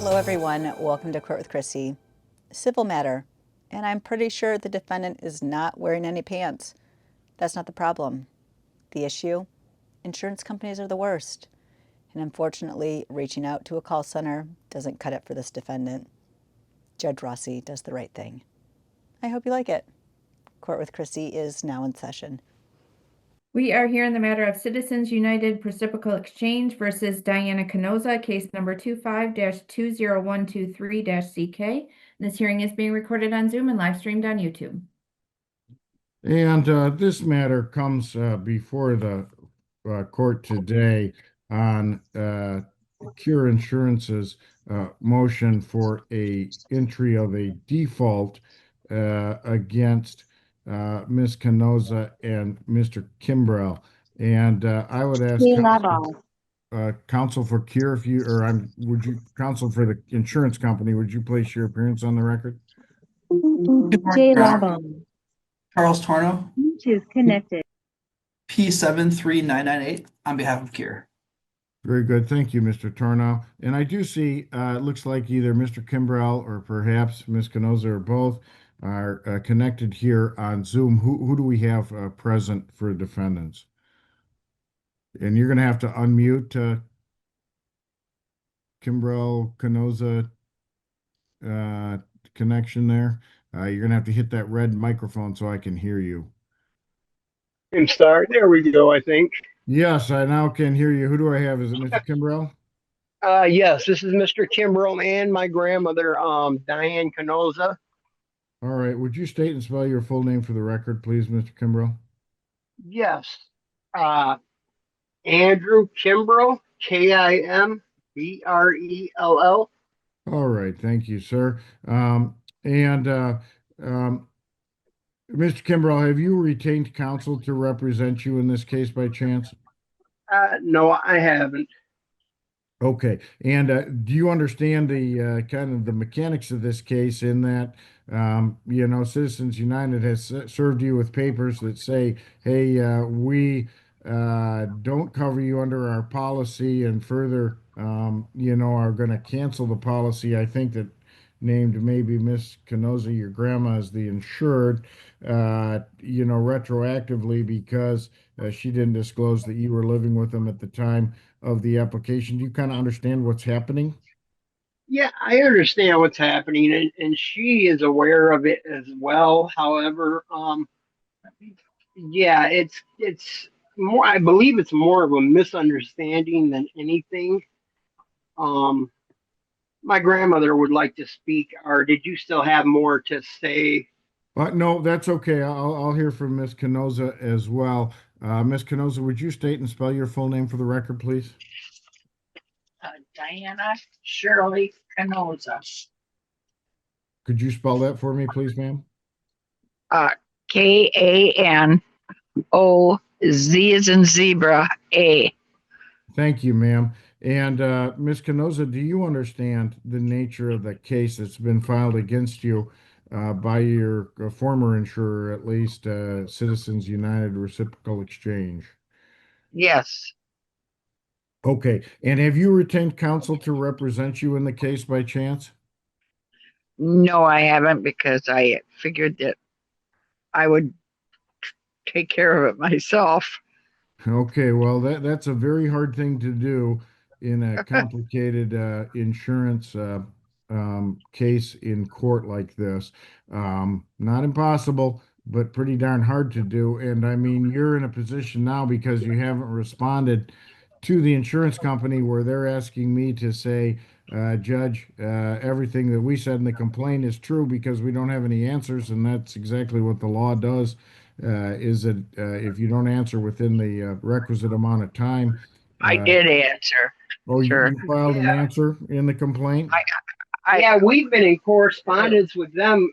Hello, everyone. Welcome to Court with Krissy. Civil matter, and I'm pretty sure the defendant is not wearing any pants. That's not the problem. The issue? Insurance companies are the worst. And unfortunately, reaching out to a call center doesn't cut it for this defendant. Judge Rossi does the right thing. I hope you like it. Court with Krissy is now in session. We are here in the matter of Citizens United Reciprocal Exchange versus Diana Canosa, case number 25-20123-CK. This hearing is being recorded on Zoom and live streamed on YouTube. And this matter comes before the court today on Cure Insurance's motion for a entry of a default against Ms. Canosa and Mr. Kimbrell. And I would ask counsel for Cure, if you, or would you, counsel for the insurance company, would you place your appearance on the record? J Labon. Charles Torno. Bluetooth connected. P739998 on behalf of Cure. Very good. Thank you, Mr. Torno. And I do see, it looks like either Mr. Kimbrell or perhaps Ms. Canosa or both are connected here on Zoom. Who do we have present for defendants? And you're going to have to unmute Kimbrell, Canosa connection there. You're going to have to hit that red microphone so I can hear you. And start. There we go, I think. Yes, I now can hear you. Who do I have? Is it Mr. Kimbrell? Yes, this is Mr. Kimbrell and my grandmother, Diane Canosa. All right. Would you state and spell your full name for the record, please, Mr. Kimbrell? Yes. Andrew Kimbrell, Kimbrell. All right. Thank you, sir. Mr. Kimbrell, have you retained counsel to represent you in this case by chance? No, I haven't. Okay. And do you understand the kind of the mechanics of this case in that, Citizens United has served you with papers that say, hey, we don't cover you under our policy and further, are going to cancel the policy. I think that named maybe Miss Canosa, your grandma, as the insured, retroactively because she didn't disclose that you were living with them at the time of the application. Do you kind of understand what's happening? Yeah, I understand what's happening, and she is aware of it as well. However, yeah, it's more, I believe it's more of a misunderstanding than anything. My grandmother would like to speak, or did you still have more to say? No, that's okay. I'll hear from Miss Canosa as well. Miss Canosa, would you state and spell your full name for the record, please? Diana Shirley Canosa. Could you spell that for me, please, ma'am? Kanoz as in zebra, A. Thank you, ma'am. And Ms. Canosa, do you understand the nature of the case that's been filed against you by your former insurer, at least Citizens United Reciprocal Exchange? Yes. Okay. And have you retained counsel to represent you in the case by chance? No, I haven't, because I figured that I would take care of it myself. Okay, well, that's a very hard thing to do in a complicated insurance case in court like this. Not impossible, but pretty darn hard to do. And I mean, you're in a position now because you haven't responded to the insurance company where they're asking me to say, Judge, everything that we said in the complaint is true because we don't have any answers. And that's exactly what the law does. Is that if you don't answer within the requisite amount of time. I did answer. Oh, sure. You filed an answer in the complaint? Yeah, we've been in correspondence with them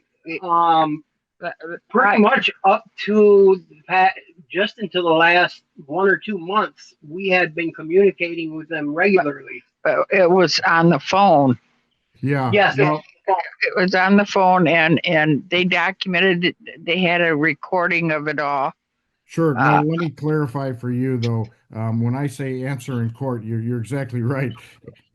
pretty much up to just until the last 1 or 2 months. We had been communicating with them regularly. It was on the phone. Yeah. Yes. Well, It was on the phone, and they documented it. They had a recording of it all. Sure. No, Uh, let me clarify for you though. When I say answer in court, you're exactly right.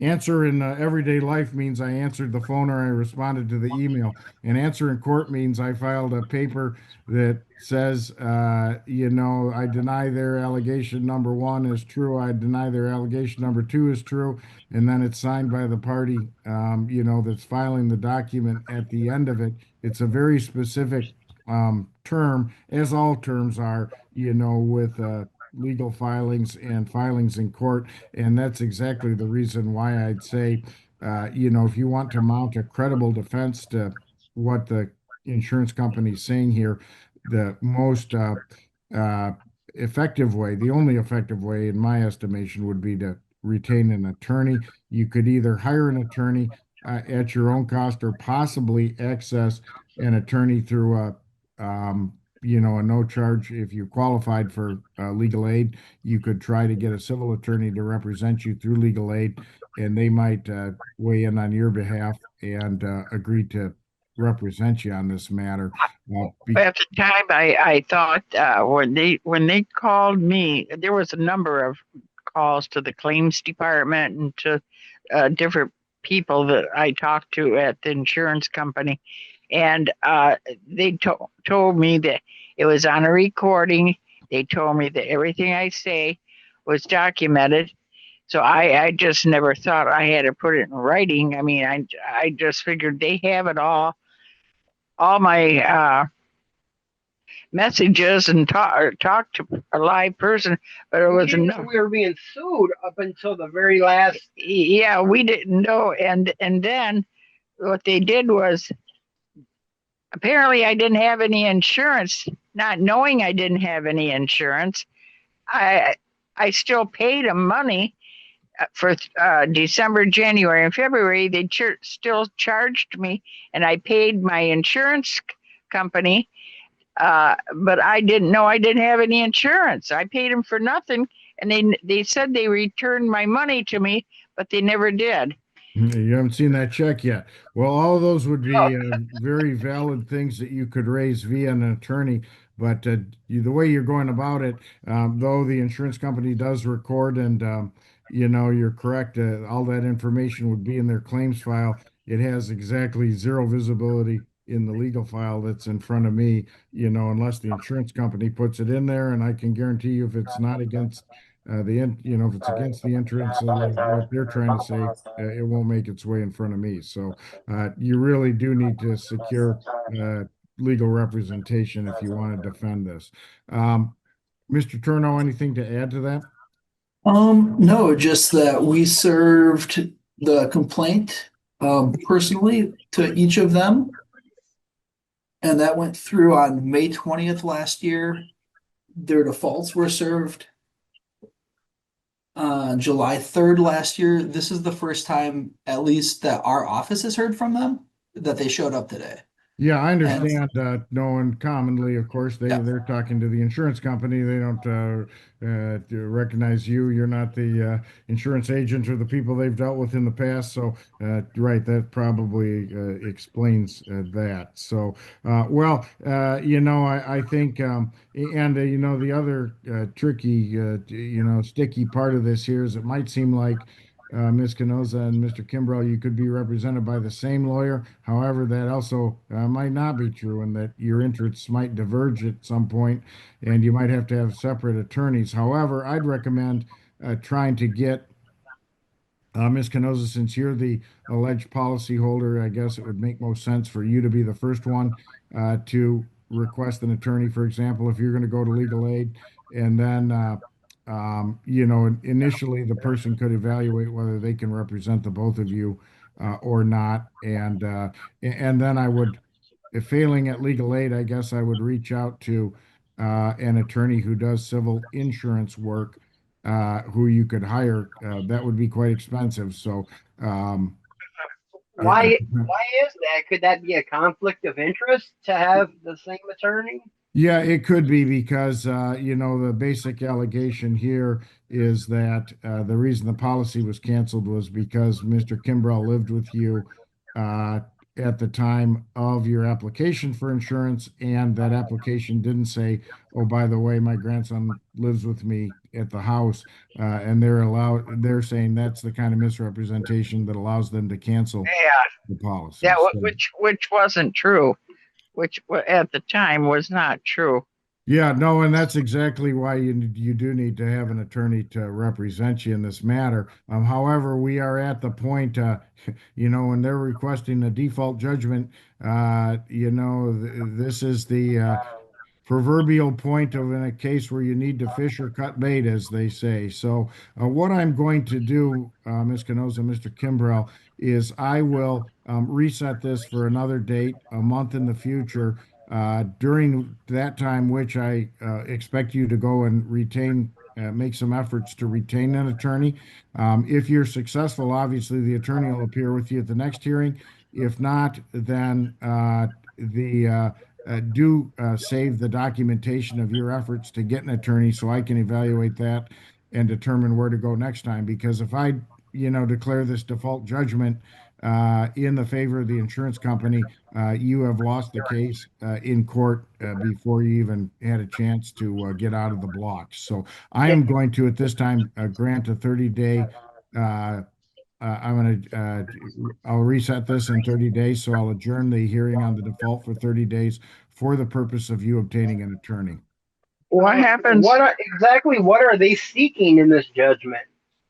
Answer in everyday life means I answered the phone or I responded to the email. And answer in court means I filed a paper that says, I deny their allegation number one is true. I deny their allegation number two is true. And then it's signed by the party, that's filing the document at the end of it. It's a very specific term, as all terms are, with legal filings and filings in court. And that's exactly the reason why I'd say, if you want to mount a credible defense to what the insurance company is saying here, the most uh, effective way, the only effective way, in my estimation, would be to retain an attorney. You could either hire an attorney at your own cost or possibly access an attorney through a no charge. If you qualified for legal aid, you could try to get a civil attorney to represent you through legal aid, and they might weigh in on your behalf and agree to represent you on this matter. at the time, I thought when they called me, there was a number of calls to the claims department and to different people that I talked to at the insurance company, and they told me that it was on a recording. They told me that everything I say was documented. So I just never thought I had to put it in writing. I mean, I just figured they have it all my messages and talk to a live person, but it We was didn't know enough. we were being sued up until the very last. Yeah, we didn't know, and then what they did was apparently I didn't have any insurance. Not knowing I didn't have any insurance, I I still paid them money for December, January, and February. They still charged me, and I paid my insurance company. But I didn't know I didn't have any insurance. I paid them for nothing, and they said they returned my money to me, but they never did. You haven't seen that check yet. Well, all of those would be very valid things that you could raise via an attorney. But the way you're going about it, though the insurance company does record, and you're correct, all that information would be in their claims file. It has exactly zero visibility in the legal file that's in front of me, unless the insurance company puts it in there. And I can guarantee you, if it's not against if it's against the interests of what they're trying to say, it won't make its way in front of me. So you really do need to secure uh, legal representation if you want to defend this. Mr. Turno, anything to add to that? No, just that we served the complaint personally to each of them. And that went through on May 20th last year. Their defaults were served July 3rd last year. This is the first time, at least, that our office has heard from them that they showed up today. Yeah, I And understand. Knowing commonly, of course, Yeah. they're talking to the insurance company. They don't recognize you. You're not the insurance agent or the people they've dealt with in the past. So, right, that probably explains that. So, I think, the other tricky, sticky part of this here is it might seem like Ms. Canosa and Mr. Kimbrell, you could be represented by the same lawyer. However, that also might not be true, and that your interests might diverge at some point, and you might have to have separate attorneys. However, I'd recommend trying to get Ms. Canosa, since you're the alleged policyholder, I guess it would make most sense for you to be the first one to request an attorney, for example, if you're going to go to legal aid. And then, initially the person could evaluate whether they can represent the both of you or not. And then I would, if failing at legal aid, I guess I would reach out to an attorney who does civil insurance work, who you could hire. That would be quite expensive. So, um, why is that? Could that be a conflict of interest to have the same attorney? yeah, it could be because, the basic allegation here is that the reason the policy was canceled was because Mr. Kimbrell lived with you at the time of your application for insurance, and that application didn't say, oh, by the way, my grandson lives with me at the house, and they're saying that's the kind of misrepresentation that allows them to cancel Yeah, the policy. So, which wasn't true, at the time was not true. yeah, no, and that's exactly why you do need to have an attorney to represent you in this matter. However, we are at the point, when they're requesting a default judgment, this is the proverbial point of in a case where you need to fish or cut bait, as they say. So, what I'm going to do, Ms. Canosa, Mr. Kimbrell, is I will reset this for another date, a month in the future. During that time, which I expect you to go and make some efforts to retain an attorney. If you're successful, obviously the attorney will appear with you at the next hearing. If not, then do save the documentation of your efforts to get an attorney so I can evaluate that and determine where to go next time. Because if I, declare this default judgment in the favor of the insurance company, you have lost the case in court before you even had a chance to get out of the blocks. So I am going to, at this time, grant a 30-day. I'll reset this in 30 days, so I'll adjourn the hearing on the default for 30 days for the purpose of you obtaining an attorney. What happens? What are they seeking in this judgment?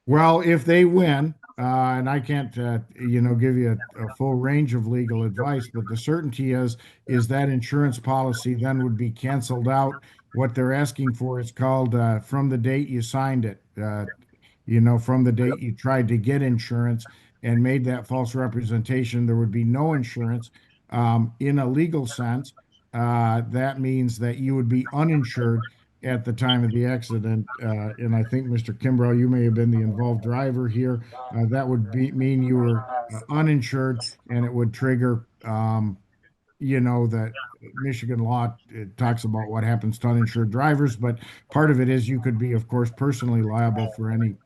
Well, if they win, and I can't, give you a full range of legal advice, but the certainty is that insurance policy then would be canceled out. What they're asking for is called from the date you signed it. From the date you tried to get insurance and made that false representation, there would be no insurance. In a legal sense, that means that you would be uninsured at the time of the accident. And I think, Mr. Kimbrough, you may have been the involved driver here. That would mean you were uninsured, and it would trigger, that Michigan law, it talks about what happens to uninsured drivers, but part of it is you could be, of course, personally liable for any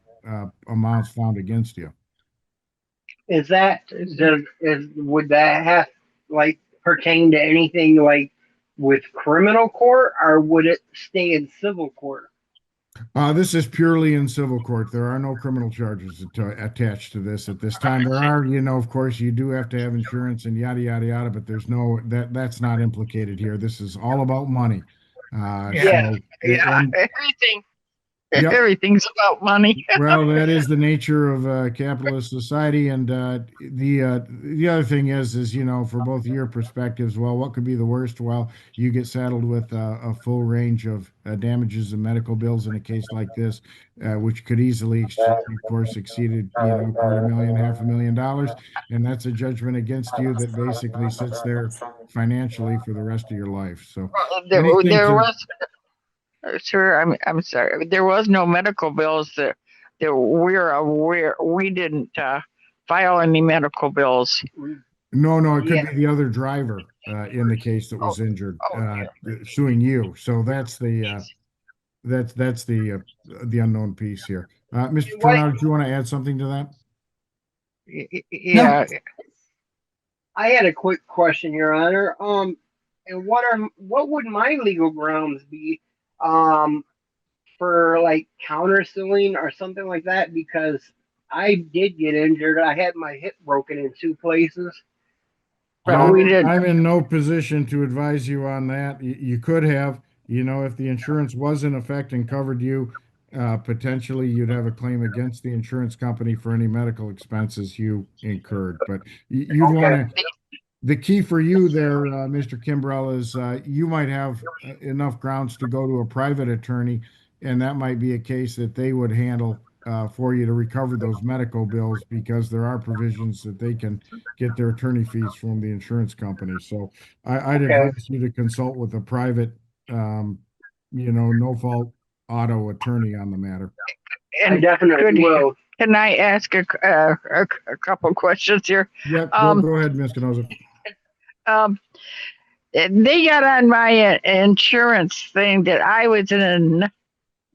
amounts found against you. Would that have pertain to anything with criminal court, or would it stay in civil court? This is purely in civil court. There are no criminal charges attached to this at this time. There are, of course, you do have to have insurance and yada yada yada, but there's that's not implicated here. This is all about money. Everything. Yep. Everything's about money. Well, that is the nature of capitalist society, and the other thing is for both of your perspectives, well, what could be the worst? Well, you get saddled with a full range of damages and medical bills in a case like this, which could easily, of course, exceeded $250,000, $500,000, and that's a judgment against you that basically sits there financially for the rest of your life. So there was. Sir, I'm sorry. There was no medical bills that we're aware. We didn't file any medical bills. No, it could be the other driver in the case that was injured suing you. So that's the unknown piece here. Mr. Tornado, do you want to add something to that? Yeah. No. I had a quick question, Your Honor. And what would my legal grounds be for countersuing or something like that? Because I did get injured. I had my hip broken in 2 places. I'm in no position to advise you on that. You could have, if the insurance was in effect and covered you, potentially you'd have a claim against the insurance company for any medical expenses you incurred. But you'd want to. The key for you there, Mr. Kimbrell, is you might have enough grounds to go to a private attorney, and that might be a case that they would handle for you to recover those medical bills, because there are provisions that they can get their attorney fees from the insurance company. So I'd advise you to consult with a private, no-fault auto attorney on the matter. And I definitely will. Can I ask a couple questions here? Yep, go ahead, Ms. Canosa. They got on my insurance thing that I was in a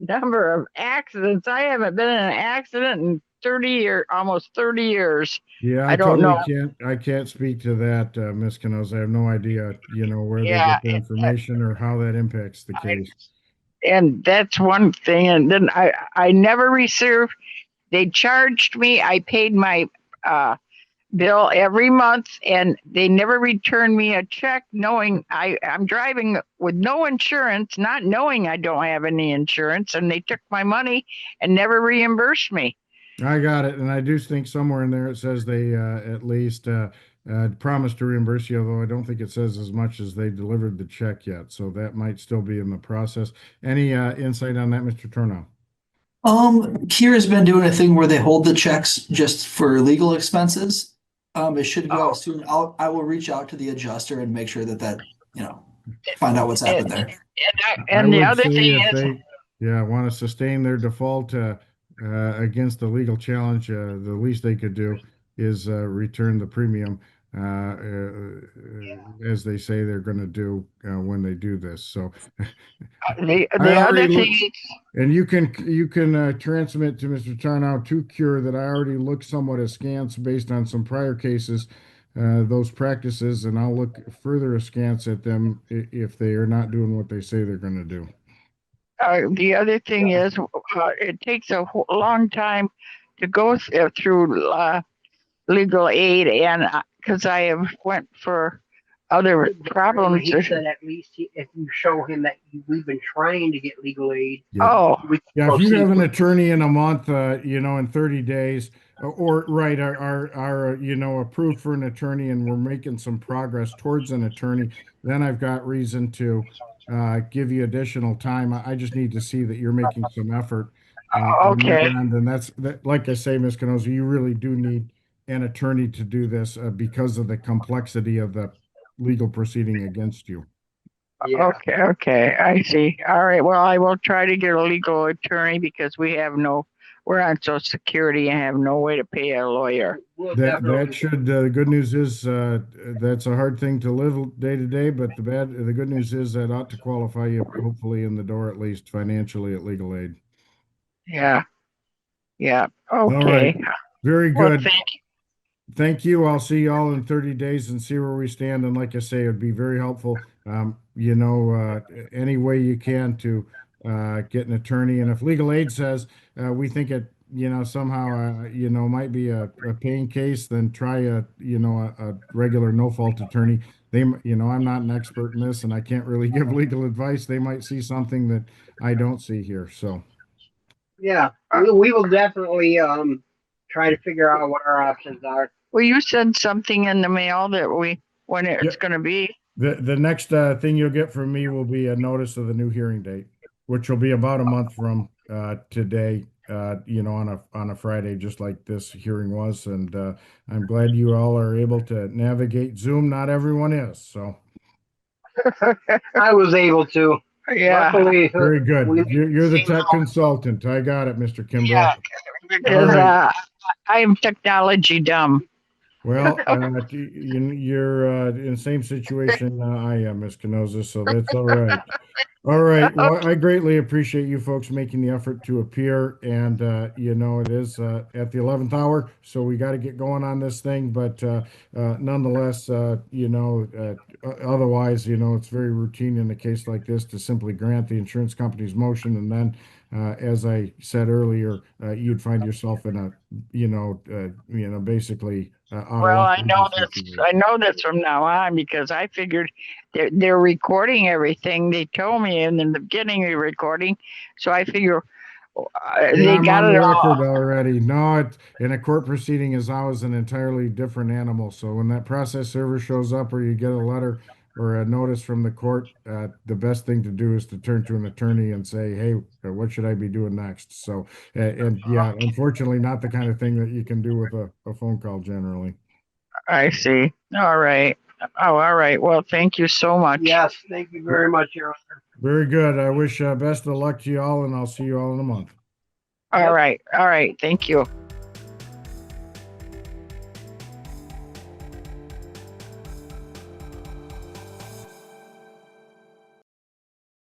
number of accidents. I haven't been in an accident in almost 30 years. Yeah, I don't know. I can't speak to that, Ms. Canosa. I have no idea, where they Yeah, get their information or how that impacts the case. and that's one thing. And then I never received. They charged me. I paid my bill every month, and they never returned me a check, knowing I'm driving with no insurance, not knowing I don't have any insurance, and they took my money and never reimbursed me. I got it, and I do think somewhere in there it says they at least promised to reimburse you, although I don't think it says as much as they delivered the check yet. So that might still be in the process. Any insight on that, Mr. Turnow? Kira's been doing a thing where they hold the checks just for legal expenses. It should go out soon. I will reach out to the adjuster and make sure that find out what's happened there. And the would other say thing if is, they want to sustain their default against the legal challenge, the least they could do is return the premium, as they say they're going to do when they do this. So the I other already thing looked- is, and you can transmit to Mr. Tarnow to Cure that I already looked somewhat askance based on some prior cases, those practices, and I'll look further askance at them if they are not doing what they say they're going to do. the other thing is, it takes a long time to go through legal aid, and because I have went for other problems. He said at least if you show him that we've been trying to get legal aid. Yeah. Oh, we can Yeah, if you proceed have an with- attorney in a month, in 30 days, or right, are approved for an attorney, and we're making some progress towards an attorney, then I've got reason to give you additional time. I just need to see that you're making some effort on your okay. end, and that, like I say, Ms. Canosa, you really do need an attorney to do this because of the complexity of the legal proceeding against you. Yeah. Okay, I see. All right, well, I will try to get a legal attorney because we're on Social Security and have no way to pay a lawyer. We'll That definitely- should, the good news is, that's a hard thing to live day to day, but the good news is that ought to qualify you hopefully in the door, at least financially, at legal aid. Yeah, okay. right. Very Well, good. thank you. Thank you. I'll see you all in 30 days and see where we stand. And like I say, it'd be very helpful, any way you can to get an attorney. And if legal aid says we think it, somehow, might be a paying case, then try a regular no-fault attorney. I'm not an expert in this, and I can't really give legal advice. They might see something that I don't see here. So, Yeah, we will definitely try to figure out what our options are. Will you send something in the mail that when it's going to be? the next thing you'll get from me will be a notice of the new hearing date, which will be about a month from today, on a Friday, just like this hearing was. And I'm glad you all are able to navigate Zoom. Not everyone is, so. I was able to. Yeah. Luckily, Very good. we- You're the tech consultant. I got it, Mr. Kimbrough. Yeah, because I am technology dumb. Well, you're in the same situation I am, Ms. Canosa, so that's all right. All right. Well, I greatly appreciate you folks making the effort to appear, and it is at the 11th hour, so we got to get going on this thing. But nonetheless, otherwise, it's very routine in a case like this to simply grant the insurance company's motion, and then, as I said earlier, you'd find yourself in a, basically. Well, I know this from now on because I figured they're recording everything. They told me in the beginning of the recording, so I figure they I'm got on it the all. record already. No, in a court proceeding is always an entirely different animal. So when that process server shows up, or you get a letter or a notice from the court, the best thing to do is to turn to an attorney and say, "Hey, what should I be doing next?" So, unfortunately, not the kind of thing that you can do with a phone call generally. I see. All right. Oh, all right. Well, thank you so much. Yes, thank you very much, Your Honor. Very good. I wish best of luck to you all, and I'll see you all in a month. All right. All right. Thank you.